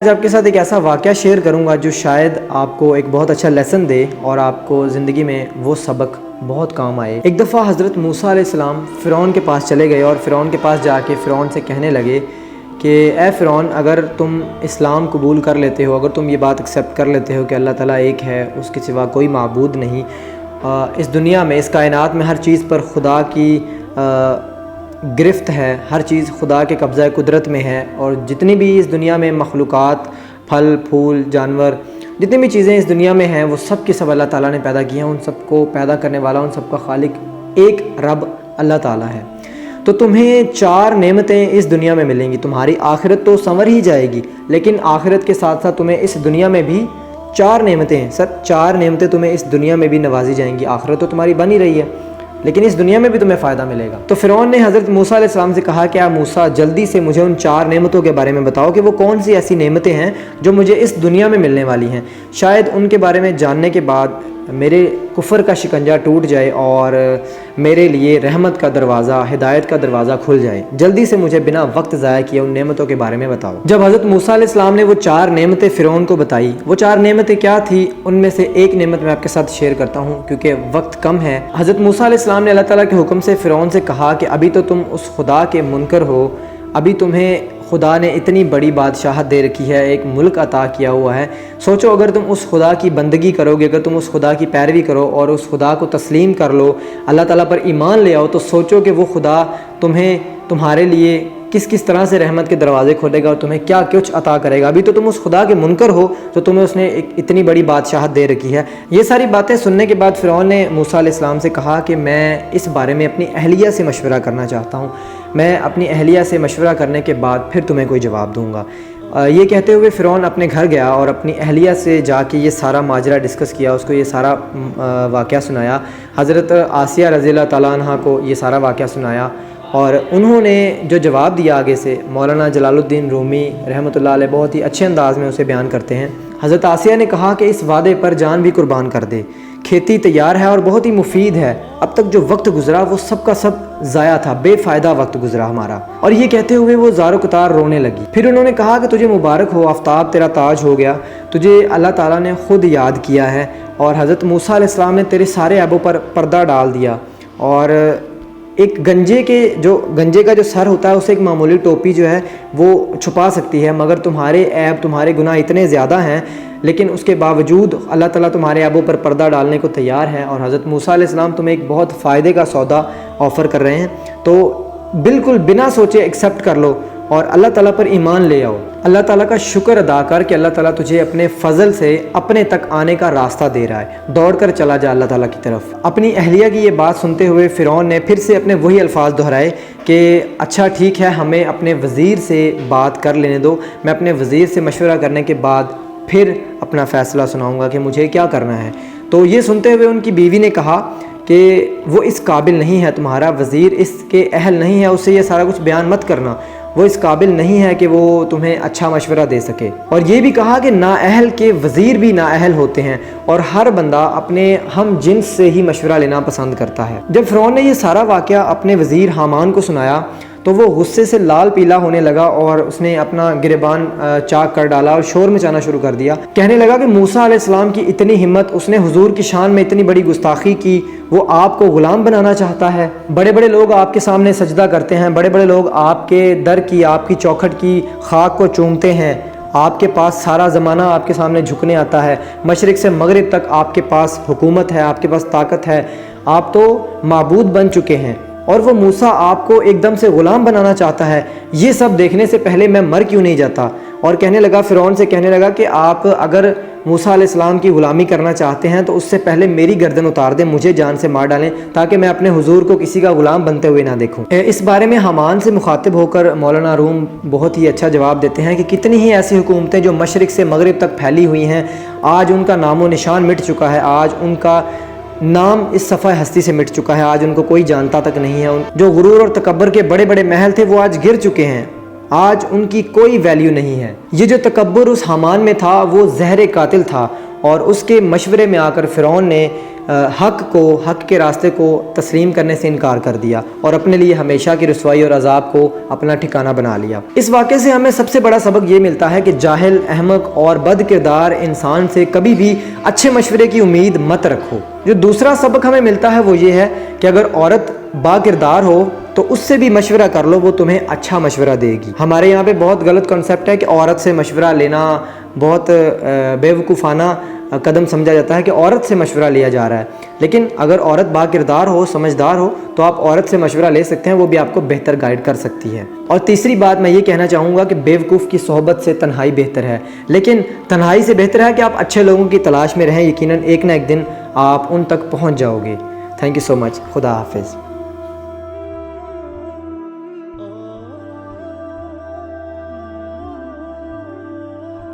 آج آپ کے ساتھ ایک ایسا واقعہ شیئر کروں گا جو شاید آپ کو ایک بہت اچھا لیسن دے اور آپ کو زندگی میں وہ سبق بہت کام آئے۔ ایک دفعہ حضرت موسیٰ علیہ السلام فرعون کے پاس چلے گئے اور فرعون کے پاس جا کے فرعون سے کہنے لگے کہ اے فرعون، اگر تم اسلام قبول کر لیتے ہو، اگر تم یہ بات ایکسیپٹ کر لیتے ہو کہ اللہ تعالیٰ ایک ہے، اس کے سوا کوئی معبود نہیں، اس دنیا میں، اس کائنات میں ہر چیز پر خدا کی گرفت ہے، ہر چیز خدا کے قبضہ قدرت میں ہے، اور جتنی بھی اس دنیا میں مخلوقات، پھل پھول، جانور، جتنی بھی چیزیں اس دنیا میں ہیں وہ سب کے سب اللہ تعالیٰ نے پیدا کی ہیں، ان سب کو پیدا کرنے والا، ان سب کا خالق ایک رب اللہ تعالیٰ ہے۔ تو تمہیں 4 نعمتیں اس دنیا میں ملیں گی۔ تمہاری آخرت تو سنور ہی جائے گی، لیکن آخرت کے ساتھ ساتھ تمہیں اس دنیا میں بھی 4 نعمتیں ہیں۔ 4 نعمتیں تمہیں اس دنیا میں بھی نوازی جائیں گی۔ آخرت تو تمہاری بن ہی رہی ہے، لیکن اس دنیا میں بھی تمہیں فائدہ ملے گا۔ تو فرعون نے حضرت موسیٰ علیہ السلام سے کہا کہ موسیٰ، جلدی سے مجھے ان 4 نعمتوں کے بارے میں بتاؤ کہ وہ کون سی ایسی نعمتیں ہیں جو مجھے اس دنیا میں ملنے والی ہیں، شاید ان کے بارے میں جاننے کے بعد میرے کفر کا شکنجہ ٹوٹ جائے اور میرے لیے رحمت کا دروازہ، ہدایت کا دروازہ کھل جائے۔ جلدی سے مجھے بنا وقت ضائع کیے ان نعمتوں کے بارے میں بتاؤ۔ جب حضرت موسیٰ علیہ السلام نے وہ 4 نعمتیں فرعون کو بتائی، وہ 4 نعمتیں کیا تھی؟ ان میں سے ایک نعمت میں آپ کے ساتھ شیئر کرتا ہوں کیونکہ وقت کم ہے۔ حضرت موسیٰ علیہ السلام نے اللہ تعالیٰ کے حکم سے فرعون سے کہا کہ ابھی تو تم اس خدا کے منکر ہو، ابھی تمہیں خدا نے اتنی بڑی بادشاہت دے رکھی ہے، ایک ملک عطا کیا ہوا ہے، سوچو اگر تم اس خدا کی بندگی کرو گے، اگر تم اس خدا کی پیروی کرو اور اس خدا کو تسلیم کر لو، اللہ تعالیٰ پر ایمان لے آؤ، تو سوچو کہ وہ خدا تمہارے لیے کس طرح سے رحمت کے دروازے کھولے گا اور تمہیں کیا کچھ عطا کرے گا۔ ابھی تو تم اس خدا کے منکر ہو تو تمہیں اس نے ایک اتنی بڑی بادشاہت دے رکھی ہے۔ یہ ساری باتیں سننے کے بعد فرعون نے موسیٰ علیہ السلام سے کہا کہ میں اس بارے میں اپنی اہلیہ سے مشورہ کرنا چاہتا ہوں، میں اپنی اہلیہ سے مشورہ کرنے کے بعد پھر تمہیں کوئی جواب دوں گا۔ یہ کہتے ہوئے فرعون اپنے گھر گیا اور اپنی اہلیہ سے جا کے یہ سارا ماجرا ڈسکس کیا، اس کو یہ سارا واقعہ سنایا، حضرت آسیہ رضی اللہ تعالیٰ عنہ کو یہ سارا واقعہ سنایا، اور انہوں نے جو جواب دیا آگے سے، مولانا جلال الدین رومی رحمۃ اللہ علیہ بہت ہی اچھے انداز میں اسے بیان کرتے ہیں۔ حضرت آسیہ نے کہا کہ اس وعدے پر جان بھی قربان کر دے، کھیتی تیار ہے اور بہت ہی مفید ہے، اب تک جو وقت گزرا وہ سب کا سب ضائع تھا، بے فائدہ وقت گزرا ہمارا۔ اور یہ کہتے ہوئے وہ زار و قطار رونے لگی۔ پھر انہوں نے کہا کہ تجھے مبارک ہو، آفتاب تیرا تاج ہو گیا، تجھے اللہ تعالیٰ نے خود یاد کیا ہے، اور حضرت موسیٰ علیہ السلام نے تیرے سارے عیبوں پر پردہ ڈال دیا، اور ایک گنجے کا جو سر ہوتا ہے اسے ایک معمولی ٹوپی جو ہے وہ چھپا سکتی ہے، مگر تمہارے عیب، تمہارے گناہ اتنے زیادہ ہیں، لیکن اس کے باوجود اللہ تعالیٰ تمہارے عیبوں پر پردہ ڈالنے کو تیار ہے، اور حضرت موسیٰ علیہ السلام تمہیں ایک بہت فائدے کا سودا آفر کر رہے ہیں، تو بالکل بنا سوچے ایکسیپٹ کر لو اور اللہ تعالیٰ پر ایمان لے آؤ، اللہ تعالیٰ کا شکر ادا کر کہ اللہ تعالیٰ تجھے اپنے فضل سے اپنے تک آنے کا راستہ دے رہا ہے، دوڑ کر چلا جا اللہ تعالیٰ کی طرف۔ اپنی اہلیہ کی یہ بات سنتے ہوئے فرعون نے پھر سے اپنے وہی الفاظ دہرائے کہ اچھا ٹھیک ہے، ہمیں اپنے وزیر سے بات کر لینے دو، میں اپنے وزیر سے مشورہ کرنے کے بعد پھر اپنا فیصلہ سناؤں گا کہ مجھے کیا کرنا ہے۔ تو یہ سنتے ہوئے ان کی بیوی نے کہا کہ وہ اس قابل نہیں ہے، تمہارا وزیر اس کے اہل نہیں ہے، اسے یہ سارا کچھ بیان مت کرنا، وہ اس قابل نہیں ہے کہ وہ تمہیں اچھا مشورہ دے سکے۔ اور یہ بھی کہا کہ نااہل کے وزیر بھی نااہل ہوتے ہیں، اور ہر بندہ اپنے ہم جنس سے ہی مشورہ لینا پسند کرتا ہے۔ جب فرعون نے یہ سارا واقعہ اپنے وزیر حامان کو سنایا تو وہ غصے سے لال پیلا ہونے لگا، اور اس نے اپنا گریبان چاک کر ڈالا اور شور مچانا شروع کر دیا۔ کہنے لگا کہ موسیٰ علیہ السلام کی اتنی ہمت، اس نے حضور کی شان میں اتنی بڑی گستاخی کی، وہ آپ کو غلام بنانا چاہتا ہے۔ بڑے بڑے لوگ آپ کے سامنے سجدہ کرتے ہیں، بڑے بڑے لوگ آپ کے در کی، آپ کی چوکھٹ کی خاک کو چومتے ہیں، آپ کے پاس سارا زمانہ آپ کے سامنے جھکنے آتا ہے، مشرق سے مغرب تک آپ کے پاس حکومت ہے، آپ کے پاس طاقت ہے، آپ تو معبود بن چکے ہیں، اور وہ موسیٰ آپ کو ایک دم سے غلام بنانا چاہتا ہے۔ یہ سب دیکھنے سے پہلے میں مر کیوں نہیں جاتا؟ اور کہنے لگا، فرعون سے کہنے لگا کہ آپ اگر موسیٰ علیہ السلام کی غلامی کرنا چاہتے ہیں تو اس سے پہلے میری گردن اتار دیں، مجھے جان سے مار ڈالیں، تاکہ میں اپنے حضور کو کسی کا غلام بنتے ہوئے نہ دیکھوں۔ اس بارے میں حامان سے مخاطب ہو کر مولانا روم بہت ہی اچھا جواب دیتے ہیں کہ کتنی ہی ایسی حکومتیں جو مشرق سے مغرب تک پھیلی ہوئی ہیں، آج ان کا نام و نشان مٹ چکا ہے، آج ان کا نام اس صفحہ ہستی سے مٹ چکا ہے، آج ان کو کوئی جانتا تک نہیں ہے۔ جو غرور اور تکبر کے بڑے بڑے محل تھے وہ آج گر چکے ہیں، آج ان کی کوئی ویلیو نہیں ہے۔ یہ جو تکبر اس حامان میں تھا وہ زہر قاتل تھا، اور اس کے مشورے میں آ کر فرعون نے حق کے راستے کو تسلیم کرنے سے انکار کر دیا اور اپنے لیے ہمیشہ کی رسوائی اور عذاب کو اپنا ٹھکانہ بنا لیا۔ اس واقعے سے ہمیں سب سے بڑا سبق یہ ملتا ہے کہ جاہل، احمق اور بد کردار انسان سے کبھی بھی اچھے مشورے کی امید مت رکھو۔ جو دوسرا سبق ہمیں ملتا ہے وہ یہ ہے کہ اگر عورت با کردار ہو تو اس سے بھی مشورہ کر لو، وہ تمہیں اچھا مشورہ دے گی۔ ہمارے یہاں پہ بہت غلط کنسیپٹ ہے کہ عورت سے مشورہ لینا بہت بیوقوفانہ قدم سمجھا جاتا ہے کہ عورت سے مشورہ لیا جا رہا ہے، لیکن اگر عورت با کردار ہو، سمجھدار ہو تو آپ عورت سے مشورہ لے سکتے ہیں، وہ بھی آپ کو بہتر گائیڈ کر سکتی ہے۔ اور تیسری بات میں یہ کہنا چاہوں گا کہ بیوقوف کی صحبت سے تنہائی بہتر ہے، لیکن تنہائی سے بہتر ہے کہ آپ اچھے لوگوں کی تلاش میں رہیں، یقیناً ایک نہ ایک دن آپ ان تک پہنچ جاؤ گے۔ تھینک یو سو مچ، خدا حافظ۔